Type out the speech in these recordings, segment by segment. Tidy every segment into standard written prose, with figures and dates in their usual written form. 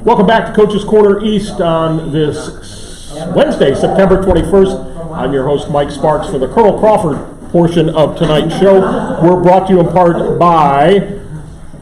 Welcome back to Coach's Corner East on this Wednesday, September 21st. I'm your host, Mike Sparks, for the Colonel Crawford portion of tonight's show. We're brought to you in part by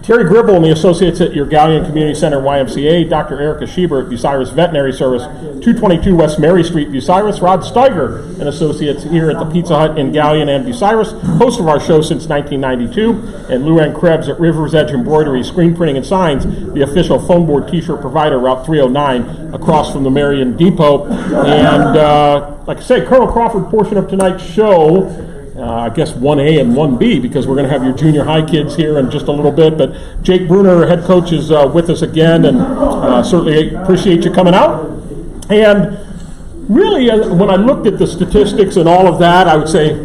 Terry Gribble and the Associates at your Galleon Community Center, YMCA, Dr. Erica Schieber at Bucyrus Veterinary Service, 222 West Mary Street, Bucyrus, Rod Steiger and Associates here at the Pizza Hut in Galleon and Bucyrus, host of our show since 1992, and Lou Ann Krebs at River's Edge Embroidery, Screen Printing and Signs, the official phone board t-shirt provider, Route 309, across from the Marion Depot. And like I say, Colonel Crawford portion of tonight's show, I guess 1A and 1B, because we're going to have your junior high kids here in just a little bit. But Jake Bruner, head coach, is with us again, and certainly appreciate you coming out. And really, when I looked at the statistics and all of that, I would say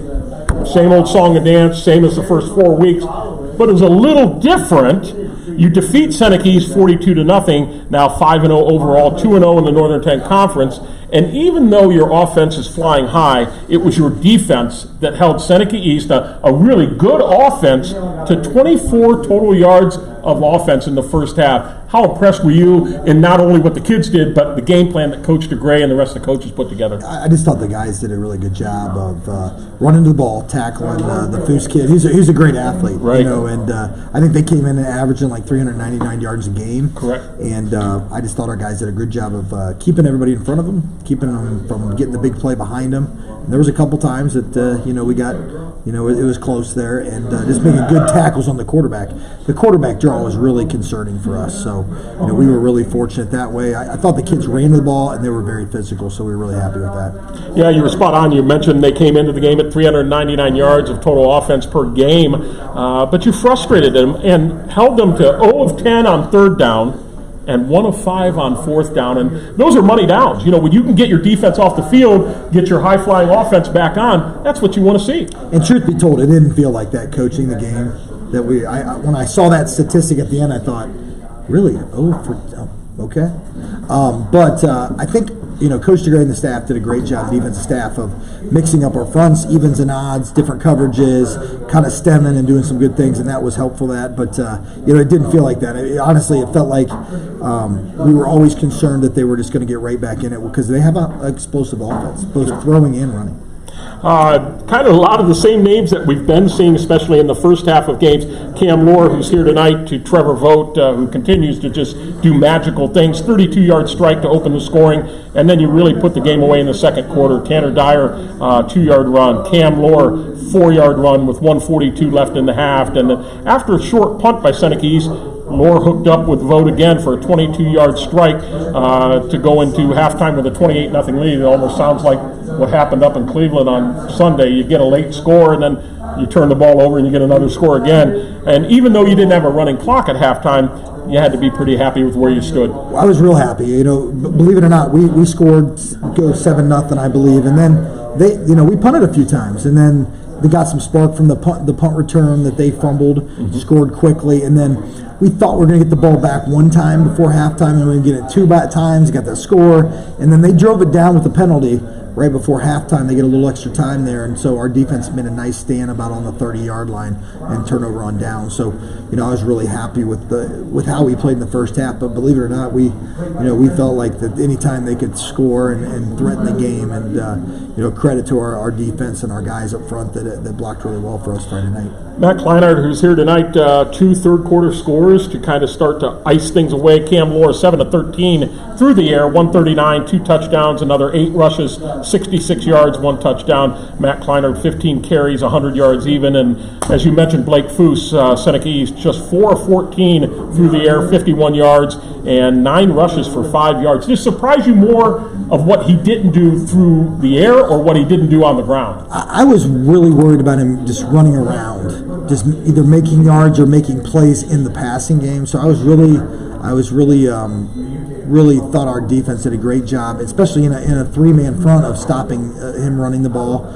same old song and dance, same as the first 4 weeks, but it was a little different. You defeat Seneca East 42-0, now 5-0 overall, 2-0 in the Northern 10 Conference. And even though your offense is flying high, it was your defense that held Seneca East, a really good offense, to 24 total yards of offense in the first half. How impressed were you in not only what the kids did, but the game plan that Coach DeGray and the rest of the coaches put together? I just thought the guys did a really good job of running the ball, tackling the Foose kid. He's a great athlete, right? You know, and I think they came in and averaging like 399 yards a game. Correct. And I just thought our guys did a good job of keeping everybody in front of them, keeping them from getting the big play behind them. And there was a couple times that we got, it was close there, and just making good tackles on the quarterback. The quarterback draw was really concerning for us, so we were really fortunate that way. I thought the kids ran the ball, and they were very physical, so we were really happy with that. Yeah, you were spot on. You mentioned they came into the game at 399 yards of total offense per game, but you frustrated them and held them to 0 of 10 on third down and 1 of 5 on fourth down, and those are money downs. When you can get your defense off the field, get your high-flying offense back on, that's what you want to see. And truth be told, it didn't feel like that coaching the game. When I saw that statistic at the end, I thought, really? Okay. But I think Coach DeGray and the staff did a great job, the defensive staff, of mixing up our fronts, evens and odds, different coverages, kind of stemming and doing some good things, and that was helpful. But it didn't feel like that. Honestly, it felt like we were always concerned that they were just going to get right back in it, because they have an explosive offense, both throwing and running. Kind of a lot of the same names that we've been seeing, especially in the first half of games. Cam Lohr, who's here tonight, to Trevor Vogt, who continues to just do magical things. 32-yard strike to open the scoring, and then you really put the game away in the second quarter. Tanner Dyer, 2-yard run. Cam Lohr, 4-yard run with 1:42 left in the half. And after a short punt by Seneca East, Lohr hooked up with Vogt again for a 22-yard strike to go into halftime with a 28-0 lead. It almost sounds like what happened up in Cleveland on Sunday. You get a late score, and then you turn the ball over and you get another score again. And even though you didn't have a running clock at halftime, you had to be pretty happy with where you stood. I was real happy. Believe it or not, we scored, go 7-0, I believe, and then we punted a few times, and then they got some spark from the punt return that they fumbled, scored quickly, and then we thought we were going to get the ball back one time before halftime, and we were going to get it 2 times, got the score, and then they drove it down with the penalty right before halftime. They get a little extra time there, and so our defense made a nice stand about on the 30-yard line and turnover on down. So, I was really happy with how we played in the first half. But believe it or not, we felt like that anytime they could score and threaten the game, and credit to our defense and our guys up front that blocked really well for us Friday night. Matt Kleinert, who's here tonight, 2 third-quarter scores to kind of start to ice things away. Cam Lohr, 7 of 13 through the air, 139, 2 touchdowns, another 8 rushes, 66 yards, 1 touchdown. Matt Kleinert, 15 carries, 100 yards even. And as you mentioned, Blake Foose, Seneca East, just 4 of 14 through the air, 51 yards, and 9 rushes for 5 yards. Did it surprise you more of what he didn't do through the air or what he didn't do on the ground? I was really worried about him just running around, just either making yards or making plays in the passing game. So I was really thought our defense did a great job, especially in a 3-man front, of stopping him running the ball.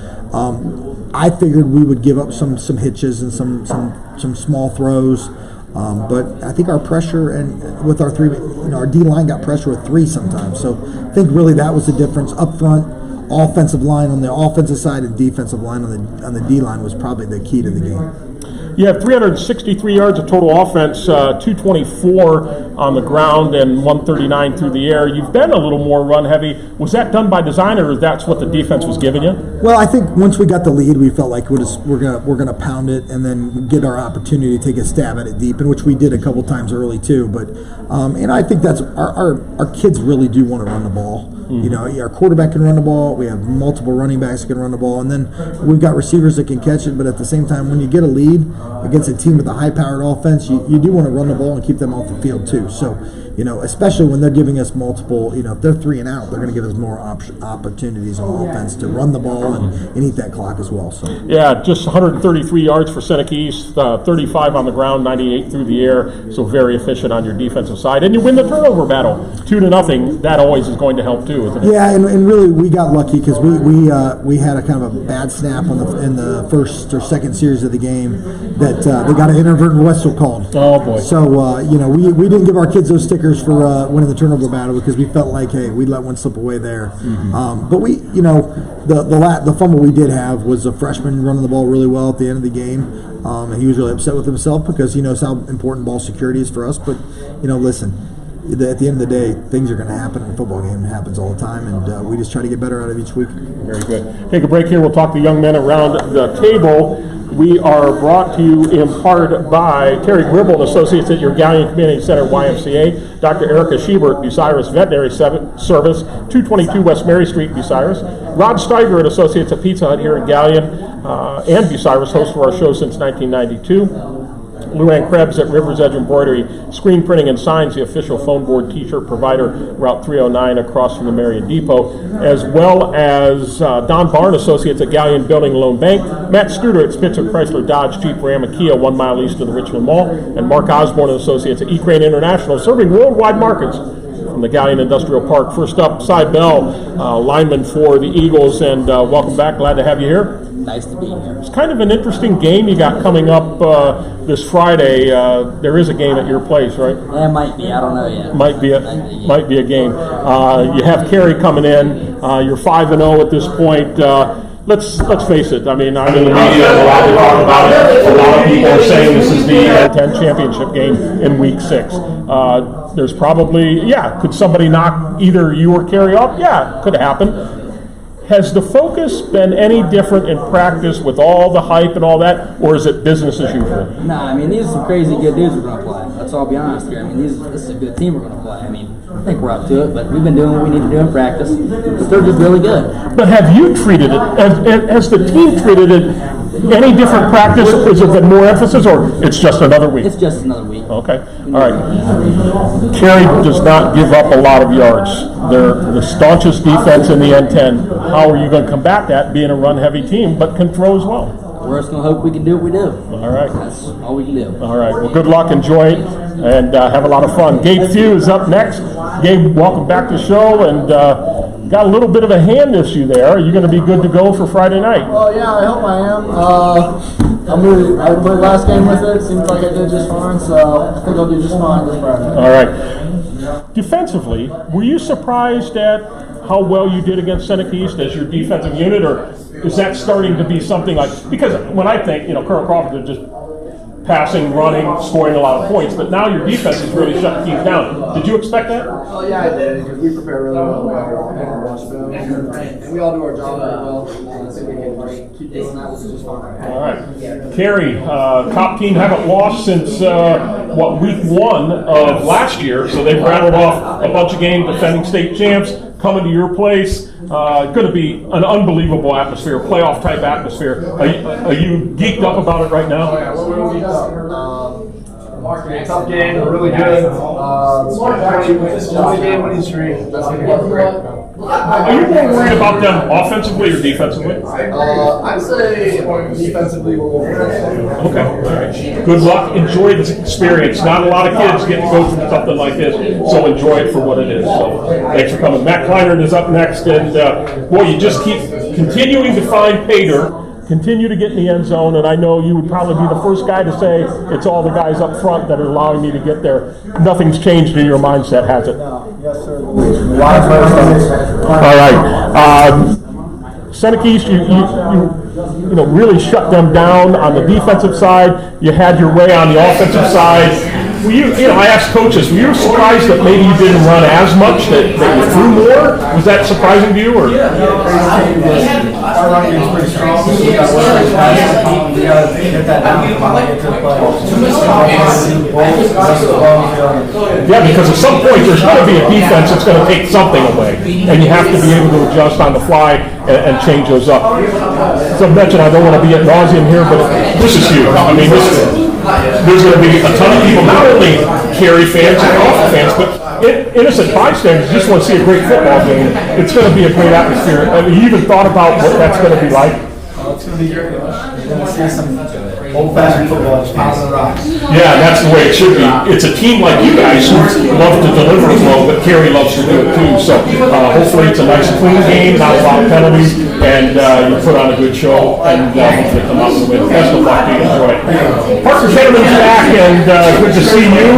I figured we would give up some hitches and some small throws. But I think our pressure and with our 3, our D line got pressure with 3 sometimes. So I think really that was the difference up front. Offensive line on the offensive side and defensive line on the D line was probably the key to the game. You have 363 yards of total offense, 224 on the ground and 139 through the air. You've been a little more run heavy. Was that done by design, or that's what the defense was giving you? Well, I think once we got the lead, we felt like we're gonna pound it and then get our opportunity to take a stab at it deep, in which we did a couple times early too. But and I think that's our kids really do want to run the ball. Mm-hmm. You know, our quarterback can run the ball. We have multiple running backs that can run the ball, and then we've got receivers that can catch it. But at the same time, when you get a lead against a team with a high-powered offense, you do want to run the ball and keep them off the field too. So, you know, especially when they're giving us multiple, you know, if they're 3 and out, they're going to give us more opportunities on offense to run the ball and eat that clock as well. So yeah, just 133 yards for Seneca East, 35 on the ground, 98 through the air. So very efficient on your defensive side, and you win the turnover battle 2-0. That always is going to help too, isn't it? Yeah, and really we got lucky because we had a kind of a bad snap in the first or second series of the game that they got an inadvertent whistle called. Oh boy! So you know, we didn't give our kids those stickers for winning the turnover battle because we felt like, hey, we let one slip away there. Mm-hmm. But we, you know, the fumble we did have was a freshman running the ball really well at the end of the game, and he was really upset with himself because he knows how important ball security is for us. But you know, listen. At the end of the day, things are going to happen in a football game. It happens all the time, and we just try to get better out of each week. Very good. Take a break here. We'll talk to young men around the table. We are brought to you in part by Terry Gribble and Associates at your Galleon Community Center YMCA, Dr. Erica Schubert, Bucyrus Veterinary Service, 222 West Mary Street, Bucyrus, Rod Steiger and Associates at Pizza Hut here in Galleon and Bucyrus, host for our show since 1992. Luann Krebs at River's Edge Embroidery, Screen Printing and Signs, the official phone board t-shirt provider, Route 309 across from the Marion Depot, as well as Don Barn Associates at Galleon Building Loan Bank, Matt Studer at Spitzer Chrysler Dodge Jeep Ram and Kia 1 mile east of the Richmond Mall, and Mark Osborne and Associates at E-Crane International, serving worldwide markets from the Galleon Industrial Park. First up, Cy Bell, lineman for the Eagles, and welcome back. Glad to have you here. Nice to be here. It's kind of an interesting game you got coming up this Friday. There is a game at your place, right? It might be. I don't know yet. Might be a game. You have Carey coming in. You're 5-0 at this point. Let's face it. I mean, I'm in the media. There's a lot to talk about it. A lot of people are saying this is the N10 championship game in Week 6. There's probably, could somebody knock either you or Carey off? Yeah, could happen. Has the focus been any different in practice with all the hype and all that, or is it business as usual? Nah, I mean, these are some crazy good dudes we're going to play. Let's all be honest here. I mean, this is a good team we're going to play. I mean, I think we're up to it, but we've been doing what we need to do in practice. But they're just really good. But have you treated it, has the team treated it any different practice? Has there been more emphasis, or it's just another week? It's just another week. Okay, all right. Carey does not give up a lot of yards. They're the staunchest defense in the N10. How are you going to combat that, being a run-heavy team, but can throw as well? We're just going to hope we can do what we do. All right. That's all we can do. All right. Well, good luck. Enjoy it, and have a lot of fun. Gabe Few is up next. Gabe, welcome back to the show, and got a little bit of a hand issue there. Are you going to be good to go for Friday night? Well, yeah, I hope I am. I played last game with it. Seems like I did just fine, so I think I'll do just fine this Friday. All right. Defensively, were you surprised at how well you did against Seneca East as your defensive unit, or is that starting to be something like, because when I think, Colonel Crawford is just passing, running, scoring a lot of points, but now your defense is really shutting teams down. Did you expect that? Oh, yeah, I did, because we prepare really well and we all do our job really well. I think we can keep doing that, which is just fine. All right. Carey, top team haven't lost since, week 1 of last year, so they've rattled off a bunch of games, defending state champs, coming to your place. Going to be an unbelievable atmosphere, playoff type atmosphere. Are you geeked up about it right now? Oh, yeah, we're really geeked up. Tough game, we're really good. Only game winning streak. That's going to be great. Are you more worried about them offensively or defensively? I'd say defensively we're more worried. Okay. All right. Good luck. Enjoy this experience. Not a lot of kids get to go through something like this, so enjoy it for what it is. So thanks for coming. Matt Kleinert is up next, and you just keep continuing to find Pater. Continue to get in the end zone, and I know you would probably be the first guy to say it's all the guys up front that are allowing me to get there. Nothing's changed in your mindset, has it? No. Yes, sir. All right. Seneca East, you really shut them down on the defensive side. You had your way on the offensive side. I asked coaches, were you surprised that maybe you didn't run as much, that you threw more? Was that surprising to you? Or? Our running game's pretty strong. We got one pass. We got to get that down and get to the play. Yeah, because at some point there's going to be a defense that's going to take something away, and you have to be able to adjust on the fly and change those up. As I mentioned, I don't want to be ad nauseum here, but this is huge. I mean, there's going to be a ton of people, not only Carey fans and Crawford fans, but innocent bystanders just want to see a great football game. It's going to be a great atmosphere. Have you even thought about what that's going to be like? It's going to be great. You're going to see some old-fashioned football just pounding the rocks. Yeah, that's the way it should be. It's a team like you guys who love to deliver the flow, but Carey loves to do it too. So hopefully it's a nice clean game, not a lot of penalties, and you put on a good show, and hopefully come out with a win. Best of luck to you. Enjoy it. Parker Kenneman's back, and good to see you.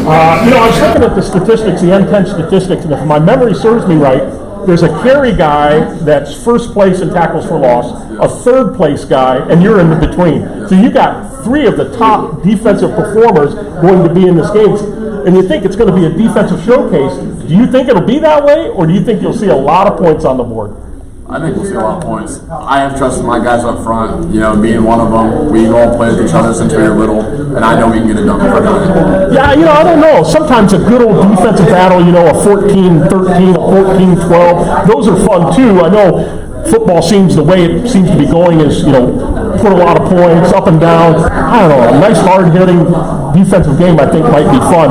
I was looking at the statistics, the M10 statistics, and if my memory serves me right, there's a Carey guy that's first place in tackles for loss, a third place guy, and you're in the between. So you got three of the top defensive performers going to be in this game. And you think it's going to be a defensive showcase. Do you think it'll be that way, or do you think you'll see a lot of points on the board? I think we'll see a lot of points. I have trust in my guys up front. Being one of them, we all play with each other since we were little, and I know we can get it done for them. Yeah, I don't know. Sometimes a good old defensive battle, a 14-13, a 14-12, those are fun too. I know football seems the way it seems to be going is, put a lot of points up and down. I don't know, a nice hard-hitting defensive game I think might be fun.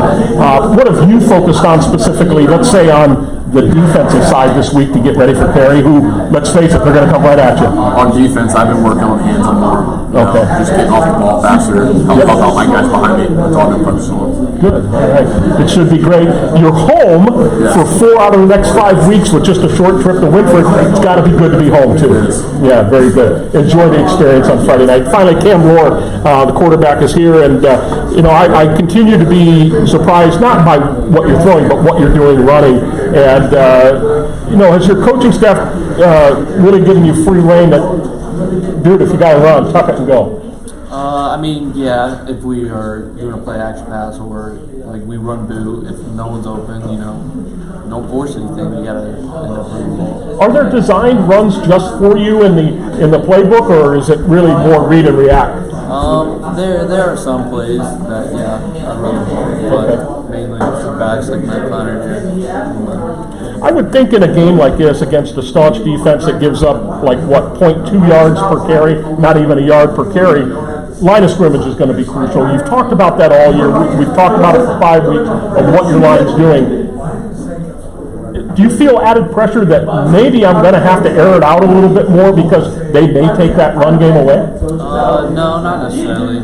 What have you focused on specifically, let's say on the defensive side this week to get ready for Carey, who, let's face it, they're going to come right at you? On defense, I've been working on hands on more. Okay. Just getting off the ball faster, help out my guys behind me. That's all I've been focused on. Good. All right. It should be great. You're home for 4 out of the next 5 weeks with just a short trip to Winford. It's got to be good to be home, too. Yeah, very good. Enjoy the experience on Friday night. Finally, Cam Rohr, the quarterback, is here, and, I continue to be surprised, not by what you're throwing, but what you're doing running. And, has your coaching staff really given you free rein that, dude, if you got to run, tuck it and go? If we are doing a play action pass or like we run boot, if no one's open, don't force anything. You gotta end up running the ball. Are there designed runs just for you in the playbook, or is it really more read and react? There are some plays that I run the ball, but mainly it's the backs like Matt Connor here. I would think in a game like this against a staunch defense that gives up 0.2 yards per carry, not even a yard per carry, line of scrimmage is going to be crucial. You've talked about that all year. We've talked about it for 5 weeks of what your line's doing. Do you feel added pressure that maybe I'm going to have to air it out a little bit more because they may take that run game away? No, not necessarily.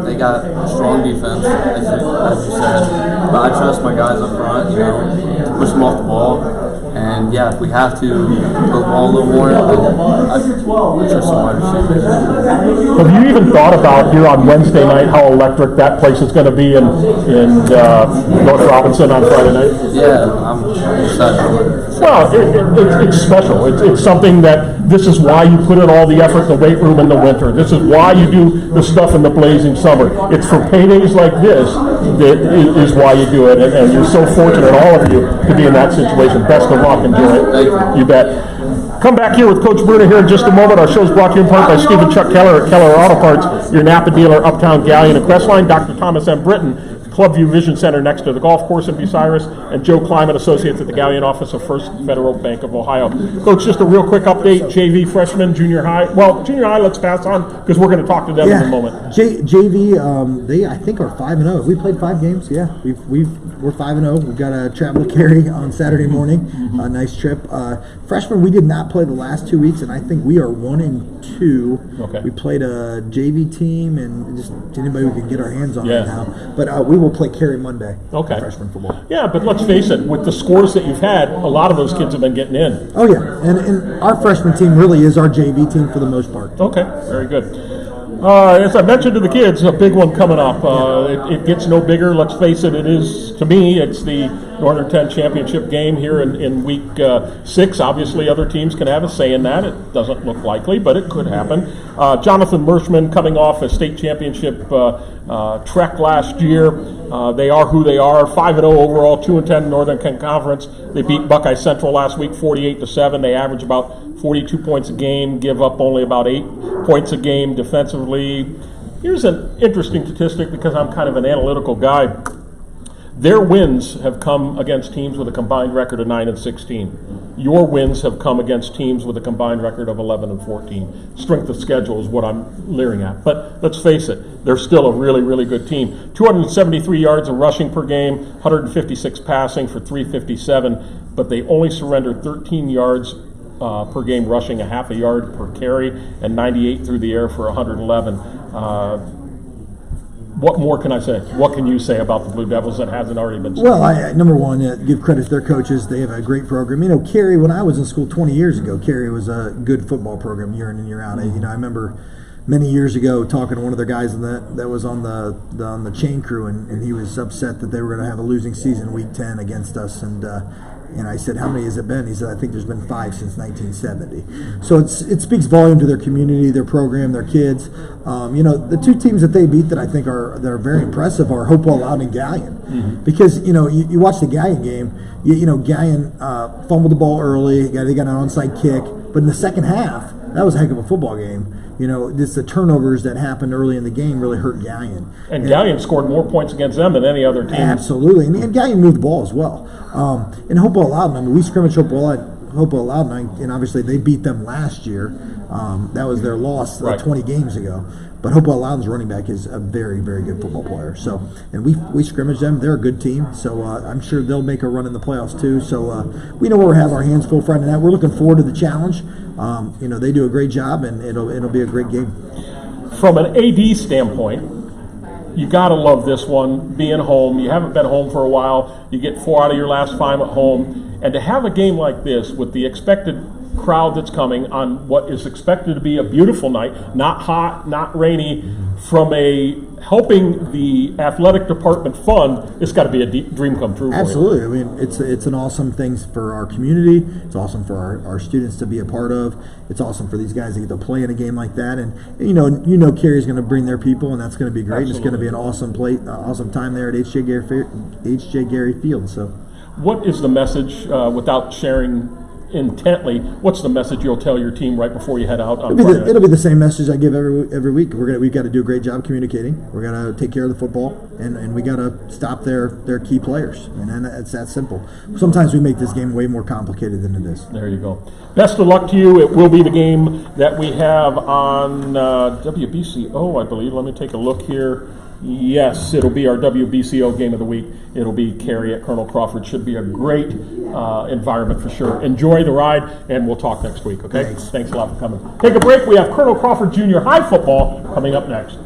They got a strong defense, as you said. But I trust my guys up front, to push them off the ball. And if we have to put the ball a little more, I trust some wide receivers. Have you even thought about here on Wednesday night how electric that place is going to be in North Robinson on Friday night? Yeah, I'm excited. Well, it's special. It's something that this is why you put in all the effort in the weight room in the winter. This is why you do the stuff in the blazing summer. It's for paydays like this that is why you do it. And you're so fortunate, all of you, to be in that situation. Best of luck. Enjoy it. You bet. Come back here with Coach Bruner here in just a moment. Our show is brought to you in part by Stephen Chuck Keller at Keller Auto Parts, your Napa dealer, Uptown Galleon and Crestline, Dr. Thomas M. Britton, Clubview Vision Center next to the golf course in Bucyrus, and Joe Clyman, Associates at the Galleon office of First Federal Bank of Ohio. Coach, just a real quick update, JV freshman, junior high. Well, junior high, let's pass on because we're going to talk to them in a moment. JV, they I think are 5-0. We played 5 games. Yeah, we're 5-0. We've got to travel to Carey on Saturday morning. A nice trip. Freshmen, we did not play the last 2 weeks, and I think we are 1-2. Okay. We played a JV team and just anybody we can get our hands on right now. But we will play Carey Monday. Okay. Freshman football. Yeah, but let's face it, with the scores that you've had, a lot of those kids have been getting in. Oh yeah, and our freshman team really is our JV team for the most part. Okay, very good. As I mentioned to the kids, a big one coming up. It gets no bigger. Let's face it, it is, to me, it's the Northern 10 championship game here in week 6. Obviously, other teams can have a say in that. It doesn't look likely, but it could happen. Jonathan Merschman coming off a state championship trek last year. They are who they are, 5-0 overall, 2-10 Northern 10 Conference. They beat Buckeye Central last week 48-7. They average about 42 points a game, give up only about 8 points a game defensively. Here's an interesting statistic because I'm kind of an analytical guy. Their wins have come against teams with a combined record of 9-16. Your wins have come against teams with a combined record of 11-14. Strength of schedule is what I'm leering at. But let's face it, they're still a really, really good team. 273 yards of rushing per game, 156 passing for 357, but they only surrendered 13 yards per game rushing, a half a yard per carry, and 98 through the air for 111. What more can I say? What can you say about the Blue Devils that hasn't already been said? Well, number one, give credit to their coaches. They have a great program. You know, Carey, when I was in school 20 years ago, Carey was a good football program year in and year out. I remember many years ago talking to one of their guys that was on the chain crew, and he was upset that they were going to have a losing season week 10 against us. And I said, how many has it been? He said, I think there's been 5 since 1970. So it speaks volume to their community, their program, their kids. The two teams that they beat that I think are very impressive are Hopewell Loudon and Gallion. Mm-hmm. Because, you watch the Gallion game, Gallion fumbled the ball early, they got an onside kick, but in the second half, that was a heck of a football game. Just the turnovers that happened early in the game really hurt Gallion. And Gallion scored more points against them than any other team. Absolutely. And Gallion moved the ball as well. And Hopewell Loudon, we scrimmaged Hopewell Loudon, and obviously they beat them last year. That was their loss 20 games ago. But Hopewell Loudon's running back is a very, very good football player. So, and we scrimmaged them. They're a good team. So I'm sure they'll make a run in the playoffs too. So we know we'll have our hands full Friday night. We're looking forward to the challenge. They do a great job, and it'll be a great game. From an AD standpoint, you got to love this one, being home. You haven't been home for a while. You get 4 out of your last 5 at home. And to have a game like this with the expected crowd that's coming on what is expected to be a beautiful night, not hot, not rainy, from helping the athletic department fund, it's got to be a dream come true. Absolutely. I mean, it's an awesome thing for our community. It's awesome for our students to be a part of. It's awesome for these guys to get to play in a game like that. And Carey's going to bring their people, and that's going to be great. Absolutely. It's going to be an awesome time there at H.J. Gary Field. So, what is the message without sharing intently? What's the message you'll tell your team right before you head out on Friday? It'll be the same message I give every week. We've got to do a great job communicating. We're going to take care of the football, and we got to stop their key players. And it's that simple. Sometimes we make this game way more complicated than it is. There you go. Best of luck to you. It will be the game that we have on WBCO, I believe. Let me take a look here. Yes, it'll be our WBCO game of the week. It'll be Carey at Colonel Crawford. Should be a great environment for sure. Enjoy the ride, and we'll talk next week, okay? Thanks a lot for coming. Take a break. We have Colonel Crawford Junior High football coming up next.